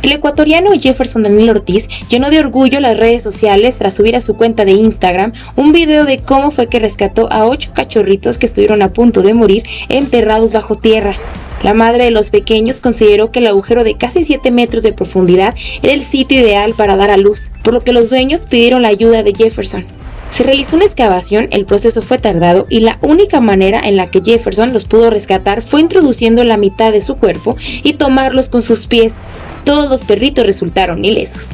El ecuatoriano Jefferson Daniel Ortiz llenó de orgullo las redes sociales tras subir a su cuenta de Instagram un video de cómo fue que rescató a 8 cachorritos que estuvieron a punto de morir enterrados bajo tierra. La madre de los pequeños consideró que el agujero de casi 7 metros de profundidad era el sitio ideal para dar a luz, por lo que los dueños pidieron la ayuda de Jefferson. Se realizó una excavación, el proceso fue tardado y la única manera en la que Jefferson los pudo rescatar fue introduciendo la mitad de su cuerpo y tomarlos con sus pies. Todos los perritos resultaron ilesos.